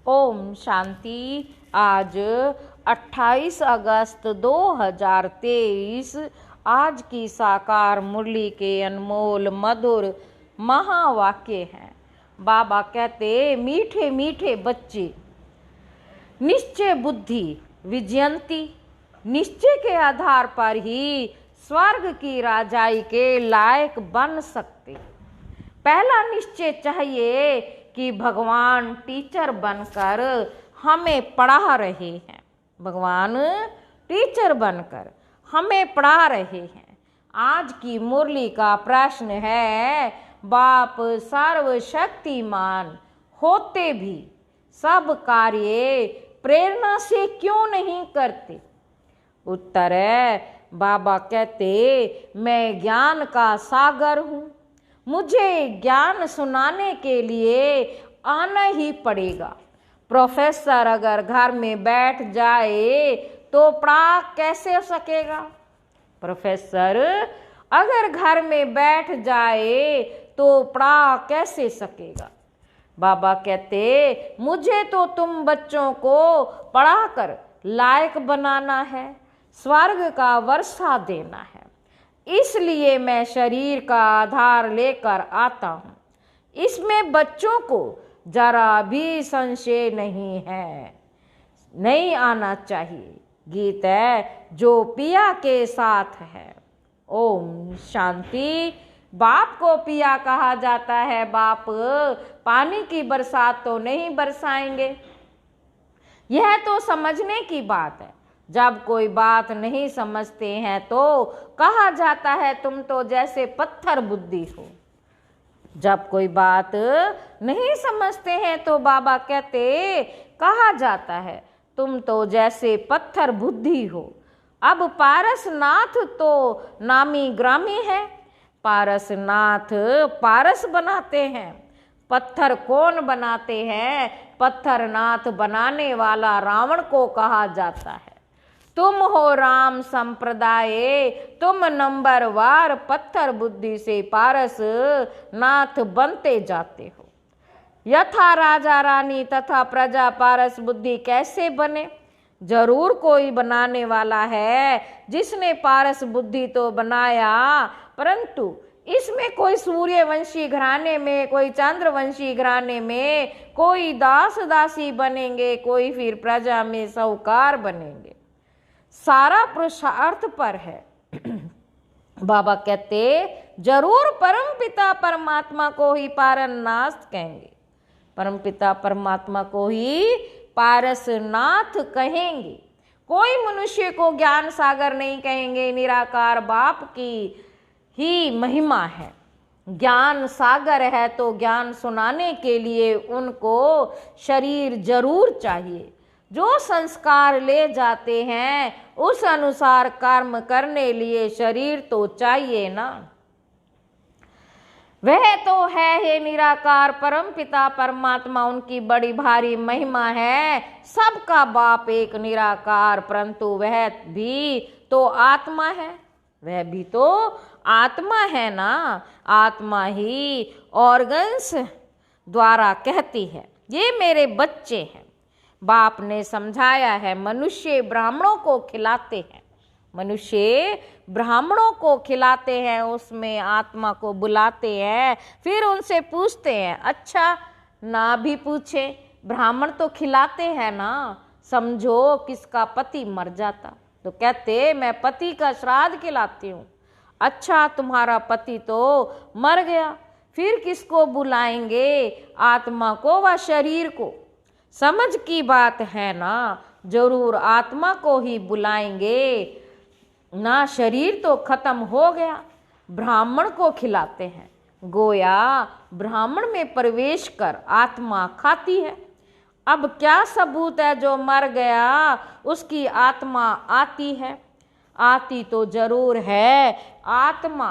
ओम शांति। आज 28 अगस्त 2023 आज की साकार मुरली के अनमोल मधुर महावाक्य हैं। बाबा कहते, मीठे मीठे बच्चे निश्चय बुद्धि विजयंती, निश्चय के आधार पर ही स्वर्ग की राजाई के लायक बन सकते। पहला निश्चय चाहिए कि भगवान टीचर बनकर हमें पढ़ा रहे हैं। भगवान टीचर बनकर हमें पढ़ा रहे हैं। आज की मुरली का प्रश्न है, बाप सर्वशक्तिमान होते भी सब कार्य प्रेरणा से क्यों नहीं करते? उत्तर है, बाबा कहते, मैं ज्ञान का सागर हूँ, मुझे ज्ञान सुनाने के लिए आना ही पड़ेगा। प्रोफेसर अगर घर में बैठ जाए तो पढ़ा कैसे हो सकेगा? प्रोफेसर अगर घर में बैठ जाए तो पढ़ा कैसे सकेगा? बाबा कहते, मुझे तो तुम बच्चों को पढ़ाकर लायक बनाना है, स्वर्ग का वर्षा देना है। इसलिए मैं शरीर का आधार लेकर आता हूँ। इसमें बच्चों को जरा भी संशय नहीं है, नहीं आना चाहिए। गीत है जो पिया के साथ है। ओम शांति। बाप को पिया कहा जाता है। बाप पानी की बरसात तो नहीं बरसाएंगे। यह तो समझने की बात है। जब कोई बात नहीं समझते हैं तो कहा जाता है तुम तो जैसे पत्थर बुद्धि हो। जब कोई बात नहीं समझते हैं तो बाबा कहते, कहा जाता है तुम तो जैसे पत्थर बुद्धि हो। अब पारसनाथ तो नामी ग्रामी है। पारसनाथ पारस बनाते हैं। पत्थर कौन बनाते हैं? पत्थरनाथ बनाने वाला रावण को कहा जाता है। तुम हो राम संप्रदाय, तुम नंबरवार पत्थर बुद्धि से पारस नाथ बनते जाते हो। यथा राजा रानी तथा प्रजा पारस बुद्धि कैसे बने? जरूर कोई बनाने वाला है जिसने पारस बुद्धि तो बनाया, परंतु इसमें कोई सूर्यवंशी घराने में, कोई चंद्रवंशी घराने में, कोई दास दासी बनेंगे, कोई फिर प्रजा में साहूकार बनेंगे। सारा पुरुषार्थ पर है। बाबा कहते, जरूर परमपिता परमात्मा को ही पारसनाथ कहेंगे। परमपिता परमात्मा को ही पारसनाथ कहेंगे। कोई मनुष्य को ज्ञान सागर नहीं कहेंगे। निराकार बाप की ही महिमा है। ज्ञान सागर है तो ज्ञान सुनाने के लिए उनको शरीर जरूर चाहिए। जो संस्कार ले जाते हैं उस अनुसार कर्म करने लिए शरीर तो चाहिए ना। वह तो है हे निराकार परम पिता परमात्मा, उनकी बड़ी भारी महिमा है। सबका बाप एक निराकार, परंतु वह भी तो आत्मा है। वह भी तो आत्मा है ना। आत्मा ही ऑर्गन्स द्वारा कहती है, ये मेरे बच्चे हैं। बाप ने समझाया है, मनुष्य ब्राह्मणों को खिलाते हैं। मनुष्य ब्राह्मणों को खिलाते हैं, उसमें आत्मा को बुलाते हैं, फिर उनसे पूछते हैं। अच्छा ना भी पूछे, ब्राह्मण तो खिलाते हैं ना। समझो किसका पति मर जाता तो कहते, मैं पति का श्राद्ध खिलाती हूँ। अच्छा तुम्हारा पति तो मर गया, फिर किसको बुलाएंगे? आत्मा को व शरीर को। समझ की बात है ना। जरूर आत्मा को ही बुलाएंगे ना। शरीर तो खत्म हो गया, ब्राह्मण को खिलाते हैं। गोया ब्राह्मण में प्रवेश कर आत्मा खाती है। अब क्या सबूत है जो मर गया उसकी आत्मा आती है? आती तो जरूर है। आत्मा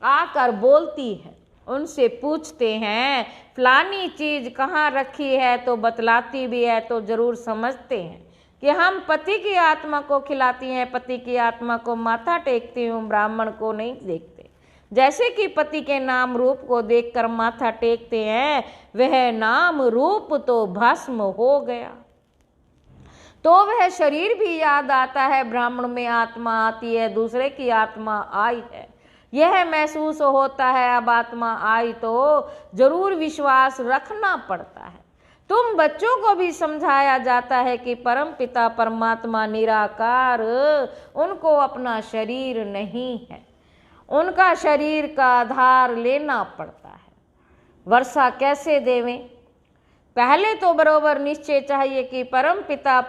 आकर बोलती है। उनसे पूछते हैं फलानी चीज कहाँ रखी है तो बतलाती भी है, तो जरूर समझते हैं कि हम पति की आत्मा को खिलाती हैं। पति की आत्मा को माथा टेकती हूँ, ब्राह्मण को नहीं देखते। जैसे कि पति के नाम रूप को देखकर माथा टेकते हैं, वह नाम रूप तो भस्म हो गया। तो वह शरीर भी याद आता है, ब्राह्मण में आत्मा आती है, दूसरे की आत्मा आई है, यह महसूस होता है। अब आत्मा आई तो जरूर विश्वास रखना पड़ता है। तुम बच्चों को भी समझाया जाता है कि परम पिता परमात्मा निराकार, उनको अपना शरीर नहीं है, उनका शरीर का आधार लेना पड़ता है। वर्षा कैसे देवें? पहले तो बरोबर निश्चय चाहिए कि परम पिता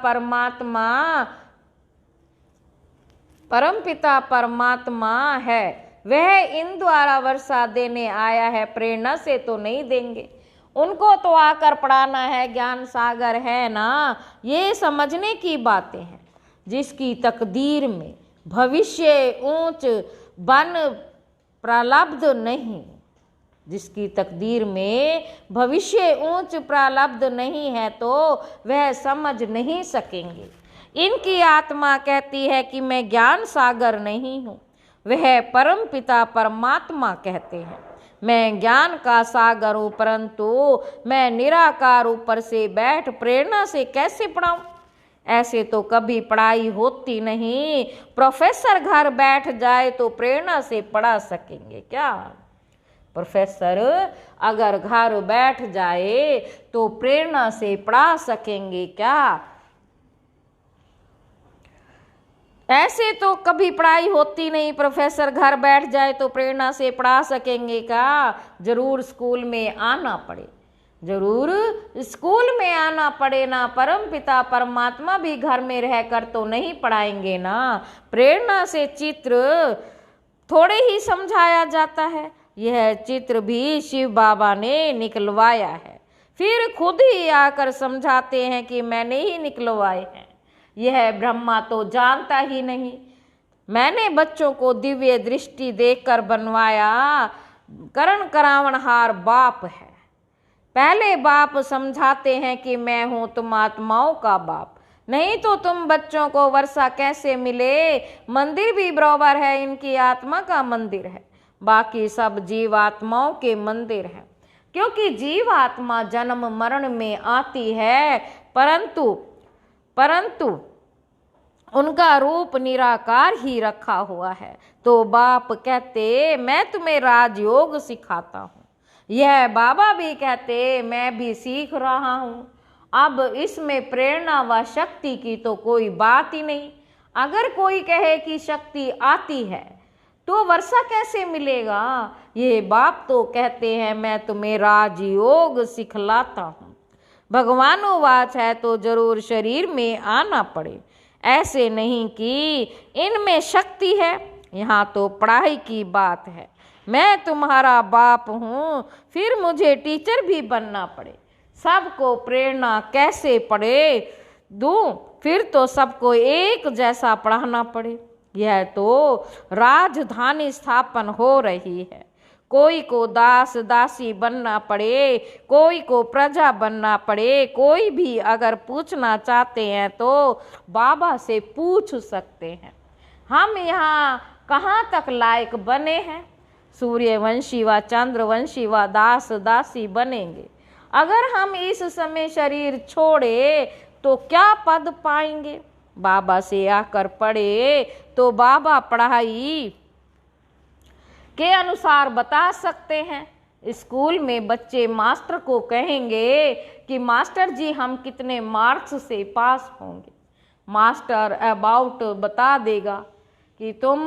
परमात्मा है, वह इन द्वारा वर्षा देने आया है, प्रेरणा से तो नहीं देंगे। उनको तो आकर पढ़ाना है, ज्ञान सागर है ना, ये समझने की बातें हैं। जिसकी तकदीर में भविष्य ऊंच बन प्रारब्ध नहीं, जिसकी तकदीर में भविष्य ऊंच प्रारब्ध नहीं है तो वह समझ नहीं सकेंगे। इनकी आत्मा कहती है कि मैं ज्ञान सागर नहीं हूँ, वह परम पिता परमात्मा कहते हैं मैं ज्ञान का सागर हूँ, परंतु मैं निराकार ऊपर से बैठ प्रेरणा से कैसे पढ़ाऊँ? ऐसे तो कभी पढ़ाई होती नहीं। प्रोफेसर घर बैठ जाए तो प्रेरणा से पढ़ा सकेंगे क्या? प्रोफेसर अगर घर बैठ जाए तो प्रेरणा से पढ़ा सकेंगे क्या? ऐसे तो कभी पढ़ाई होती नहीं। प्रोफेसर घर बैठ जाए तो प्रेरणा से पढ़ा सकेंगे क्या? जरूर स्कूल में आना पड़े, जरूर स्कूल में आना पड़े ना। परम पिता परमात्मा भी घर में रहकर तो नहीं पढ़ाएंगे ना। प्रेरणा से चित्र थोड़े ही समझाया जाता है, यह चित्र भी शिव बाबा ने निकलवाया है, फिर खुद ही आकर समझाते हैं कि मैंने ही निकलवाए हैं। यह ब्रह्मा तो जानता ही नहीं। मैंने बच्चों को दिव्य दृष्टि देकर बनवाया। करण करावनहार बाप है। पहले बाप समझाते हैं कि मैं हूँ तुम आत्माओं का बाप, नहीं तो तुम बच्चों को वर्षा कैसे मिले? मंदिर भी बराबर है, इनकी आत्मा का मंदिर है, बाकी सब जीवात्माओं के मंदिर हैं। क्योंकि जीवात्मा जन्म मरण में आती है, परंतु उनका रूप निराकार ही रखा हुआ है। तो बाप कहते मैं तुम्हें राजयोग सिखाता हूँ। यह बाबा भी कहते मैं भी सीख रहा हूँ। अब इसमें प्रेरणा व शक्ति की तो कोई बात ही नहीं। अगर कोई कहे कि शक्ति आती है तो वर्षा कैसे मिलेगा? ये बाप तो कहते हैं मैं तुम्हें राजयोग सिखलाता हूँ। भगवानुवाच है तो जरूर शरीर में आना पड़े, ऐसे नहीं कि इनमें शक्ति है। यहाँ तो पढ़ाई की बात है। मैं तुम्हारा बाप हूँ, फिर मुझे टीचर भी बनना पड़े। सबको प्रेरणा कैसे पढ़े दूँ? फिर तो सबको एक जैसा पढ़ाना पड़े। यह तो राजधानी स्थापन हो रही है। कोई को दास दासी बनना पड़े, कोई को प्रजा बनना पड़े। कोई भी अगर पूछना चाहते हैं तो बाबा से पूछ सकते हैं। हम यहाँ कहाँ तक लायक बने हैं? सूर्यवंशी व चंद्रवंशी व दास दासी बनेंगे। अगर हम इस समय शरीर छोड़े तो क्या पद पाएंगे? बाबा से आकर पढ़े तो बाबा पढ़ाई के अनुसार बता सकते हैं। स्कूल में बच्चे मास्टर को कहेंगे कि मास्टर जी हम कितने मार्क्स से पास होंगे। मास्टर अबाउट बता देगा कि तुम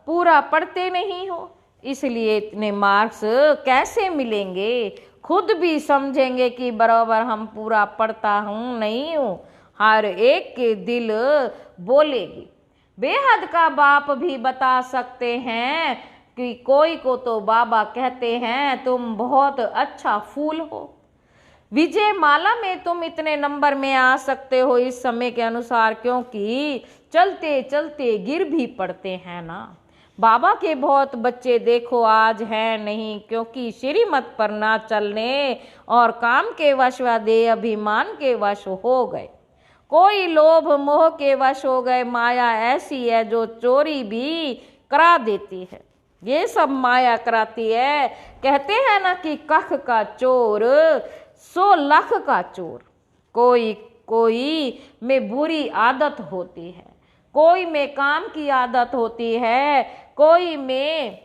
पूरा पढ़ते नहीं हो, इसलिए इतने मार्क्स कैसे मिलेंगे। खुद भी समझेंगे कि बराबर हम पूरा पढ़ता हूँ नहीं हूँ। हर एक के दिल बोलेगी। बेहद का बाप भी बता सकते हैं कि कोई को तो बाबा कहते हैं तुम बहुत अच्छा फूल हो, विजय माला में तुम इतने नंबर में आ सकते हो इस समय के अनुसार, क्योंकि चलते चलते गिर भी पड़ते हैं ना। बाबा के बहुत बच्चे देखो आज हैं नहीं, क्योंकि श्रीमत पर ना चलने और काम के वश व देह अभिमान के वश हो गए। कोई लोभ मोह के वश हो गए। माया ऐसी है जो चोरी भी करा देती है। ये सब माया कराती है। कहते हैं ना कि कख का चोर 100 लाख का चोर। कोई कोई में बुरी आदत होती है, कोई में काम की आदत होती है, कोई में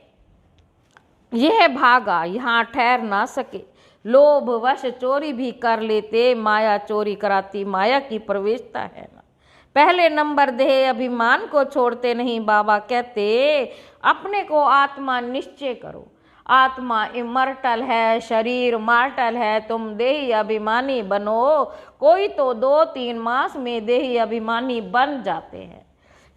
यह भागा यहाँ ठहर ना सके, लोभ वश चोरी भी कर लेते, माया चोरी कराती, माया की प्रवेशता है ना। पहले नंबर देह अभिमान को छोड़ते नहीं। बाबा कहते अपने को आत्मा निश्चय करो। आत्मा इमर्टल है, शरीर मार्टल है, तुम देही अभिमानी बनो। कोई तो 2-3 मास में देही अभिमानी बन जाते हैं,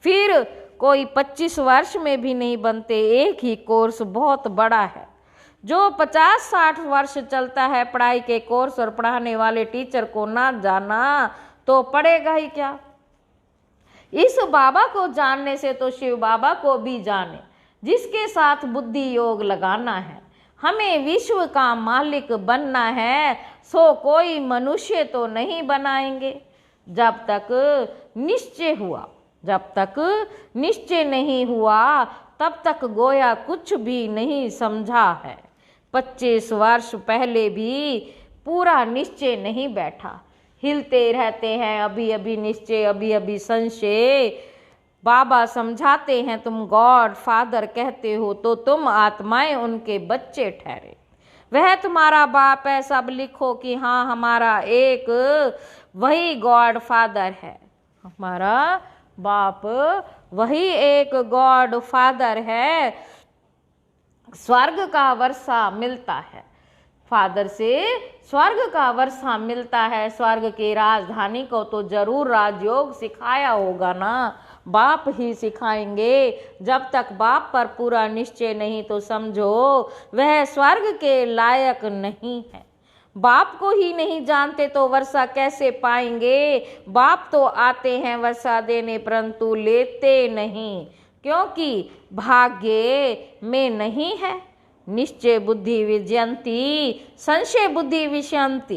फिर कोई 25 वर्ष में भी नहीं बनते। एक ही कोर्स बहुत बड़ा है, जो 50-60 वर्ष चलता है पढ़ाई के कोर्स, और पढ़ाने वाले टीचर को ना जाना तो पढ़ेगा ही क्या। इस बाबा को जानने से तो शिव बाबा को भी जाने, जिसके साथ बुद्धि योग लगाना है। हमें विश्व का मालिक बनना है, सो कोई मनुष्य तो नहीं बनाएंगे। जब तक निश्चय हुआ, जब तक निश्चय नहीं हुआ, तब तक गोया कुछ भी नहीं समझा है। 25 वर्ष पहले भी पूरा निश्चय नहीं बैठा, हिलते रहते हैं, अभी अभी निश्चय, अभी अभी संशय। बाबा समझाते हैं तुम गॉड फादर कहते हो तो तुम आत्माएं उनके बच्चे ठहरे। वह तुम्हारा बाप है, सब लिखो कि हाँ हमारा एक वही गॉड फादर है। हमारा बाप वही एक गॉड फादर है। स्वर्ग का वर्षा मिलता है, फादर से स्वर्ग का वर्षा मिलता है। स्वर्ग की राजधानी को तो जरूर राजयोग सिखाया होगा ना, बाप ही सिखाएंगे। जब तक बाप पर पूरा निश्चय नहीं तो समझो वह स्वर्ग के लायक नहीं है। बाप को ही नहीं जानते तो वर्षा कैसे पाएंगे। बाप तो आते हैं वर्षा देने, परंतु लेते नहीं, क्योंकि भाग्य में नहीं है। निश्चय बुद्धि विजयंती, संशय बुद्धि विषयंती।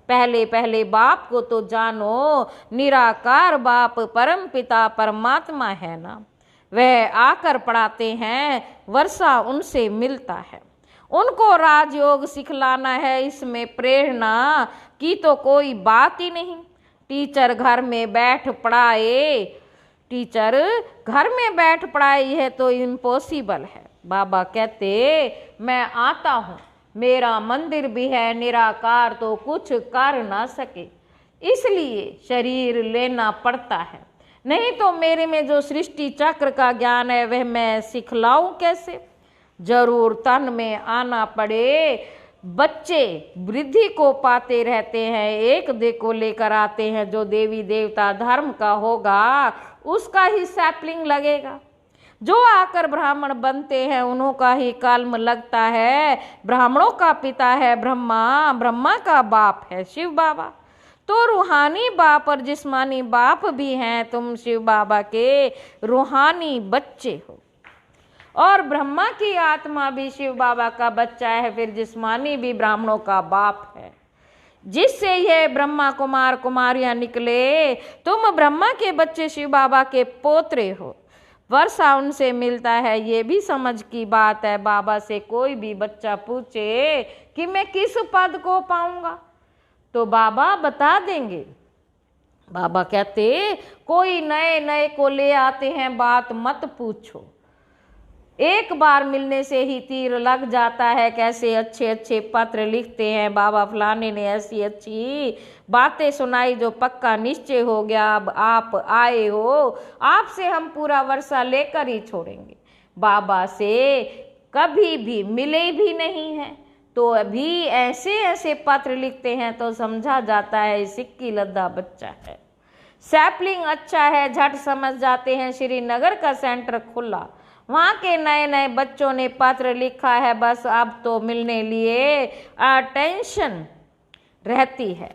पहले पहले बाप को तो जानो, निराकार बाप परम पिता परमात्मा है ना। वह आकर पढ़ाते हैं, वर्षा उनसे मिलता है। उनको राजयोग सिखलाना है, इसमें प्रेरणा की तो कोई बात ही नहीं। टीचर घर में बैठ पढ़ाए, टीचर घर में बैठ पढ़ाई है तो इम्पॉसिबल है। बाबा कहते मैं आता हूँ, मेरा मंदिर भी है, निराकार तो कुछ कर ना सके, इसलिए शरीर लेना पड़ता है। नहीं तो मेरे में जो सृष्टि चक्र का ज्ञान है वह मैं सिखलाऊं कैसे। जरूर तन में आना पड़े। बच्चे वृद्धि को पाते रहते हैं, एक दे को लेकर आते हैं। जो देवी देवता धर्म का होगा उसका ही सैपलिंग लगेगा। जो आकर ब्राह्मण बनते हैं उन्हों का ही कलम लगता है। ब्राह्मणों का पिता है ब्रह्मा, ब्रह्मा का बाप है शिव बाबा। तो रूहानी बाप और जिस्मानी बाप भी हैं। तुम शिव बाबा के रूहानी बच्चे हो, और ब्रह्मा की आत्मा भी शिव बाबा का बच्चा है, फिर जिस्मानी भी ब्राह्मणों का बाप है, जिससे ये ब्रह्मा कुमार कुमारियां निकले। तुम ब्रह्मा के बच्चे शिव बाबा के पोत्रे हो। वर्षा उनसे मिलता है, ये भी समझ की बात है। बाबा से कोई भी बच्चा पूछे कि मैं किस पद को पाऊंगा तो बाबा बता देंगे। बाबा कहते कोई नए नए को ले आते हैं, बात मत पूछो। एक बार मिलने से ही तीर लग जाता है। कैसे अच्छे अच्छे पत्र लिखते हैं, बाबा फलाने ने ऐसी अच्छी बातें सुनाई जो पक्का निश्चय हो गया। अब आप आए हो, आपसे हम पूरा वर्षा लेकर ही छोड़ेंगे। बाबा से कभी भी मिले भी नहीं हैं तो अभी ऐसे ऐसे पत्र लिखते हैं तो समझा जाता है सिक्की लद्दा बच्चा है। सैपलिंग अच्छा है, झट समझ जाते हैं। श्रीनगर का सेंटर खुला, वहाँ के नए नए बच्चों ने पत्र लिखा है, बस अब तो मिलने लिए टेंशन रहती है।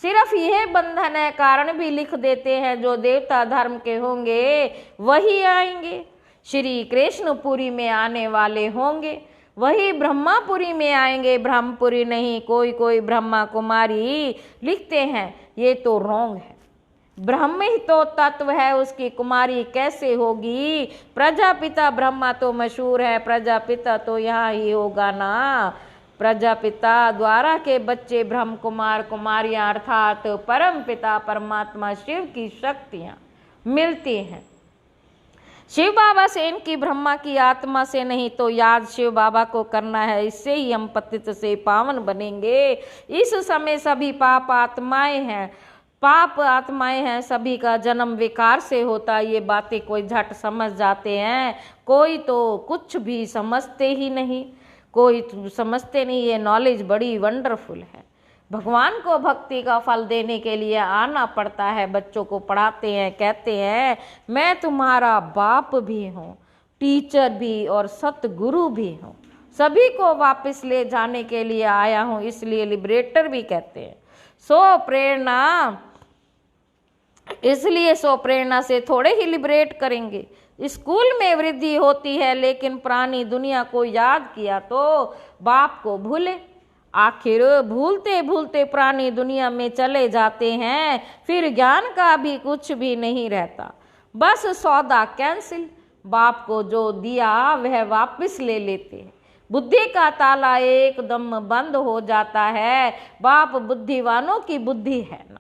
सिर्फ यह बंधन है, कारण भी लिख देते हैं। जो देवता धर्म के होंगे वही आएंगे, श्री कृष्णपुरी में आने वाले होंगे वही ब्रह्मापुरी में आएंगे। ब्रह्मपुरी नहीं, कोई कोई ब्रह्मा कुमारी लिखते हैं, ये तो रॉन्ग है। ब्रह्म ही तो तत्व है, उसकी कुमारी कैसे होगी। प्रजापिता ब्रह्मा तो मशहूर है, प्रजापिता तो यहाँ ही होगा ना। प्रजापिता द्वारा के बच्चे ब्रह्म कुमार कुमारियां अर्थात परम पिता परमात्मा शिव की शक्तियां मिलती हैं। शिव बाबा से इनकी ब्रह्मा की आत्मा से नहीं तो याद शिव बाबा को करना है, इससे ही हम पतित से पावन बनेंगे। इस समय सभी पाप आत्माएं हैं, सभी का जन्म विकार से होता है। ये बातें कोई झट समझ जाते हैं, कोई तो कुछ भी समझते ही नहीं, कोई समझते नहीं। ये नॉलेज बड़ी वंडरफुल है। भगवान को भक्ति का फल देने के लिए आना पड़ता है। बच्चों को पढ़ाते हैं, कहते हैं मैं तुम्हारा बाप भी हूँ, टीचर भी और सतगुरु भी हूँ, सभी को वापस ले जाने के लिए आया हूँ, इसलिए लिबरेटर भी कहते हैं। सो प्रेरणा से थोड़े ही लिबरेट करेंगे। स्कूल में वृद्धि होती है, लेकिन पुरानी दुनिया को याद किया तो बाप को भूले। आखिर भूलते भूलते पुरानी दुनिया में चले जाते हैं, फिर ज्ञान का भी कुछ भी नहीं रहता, बस सौदा कैंसिल। बाप को जो दिया वह वापस ले लेते हैं। बुद्धि का ताला एकदम बंद हो जाता है। बाप बुद्धिवानों की बुद्धि है ना।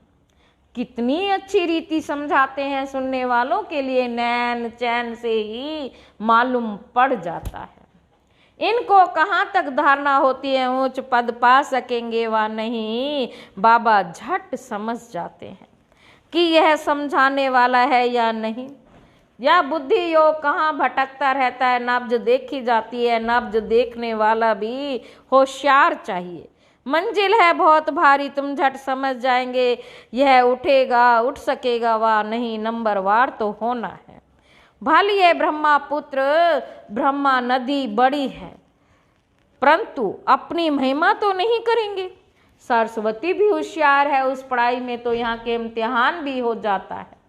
कितनी अच्छी रीति समझाते हैं, सुनने वालों के लिए नैन चैन से ही मालूम पड़ जाता है। इनको कहाँ तक धारणा होती है ऊंच पद पा सकेंगे व नहीं, बाबा झट समझ जाते हैं कि यह समझाने वाला है या नहीं। या बुद्धि योग कहाँ भटकता रहता है, नब्ज देखी जाती है। नब्ज देखने वाला भी होशियार चाहिए। मंजिल है बहुत भारी, तुम झट समझ जाएंगे यह उठ सकेगा व नहीं, नंबरवार तो होना है। भालिए ब्रह्मा पुत्र, ब्रह्मा नदी बड़ी है, परंतु अपनी महिमा तो नहीं करेंगे। सरस्वती भी होशियार है, उस पढ़ाई में तो यहाँ के इम्तिहान भी हो जाता है।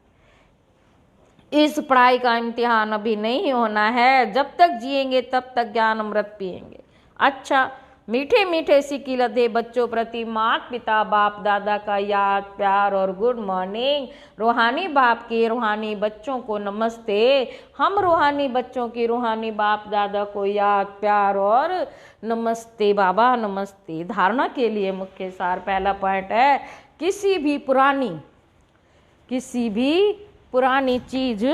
इस पढ़ाई का इम्तिहान अभी नहीं होना है, जब तक जिएंगे तब तक ज्ञान अमृत पिएंगे। अच्छा, मीठे मीठे सिक्की लदे बच्चों प्रति माता पिता बाप दादा का याद प्यार और गुड मॉर्निंग। रूहानी बाप के रूहानी बच्चों को नमस्ते। हम रूहानी बच्चों की रूहानी बाप दादा को याद प्यार और नमस्ते। बाबा नमस्ते। धारणा के लिए मुख्य सार पहला पॉइंट है, किसी भी पुरानी चीज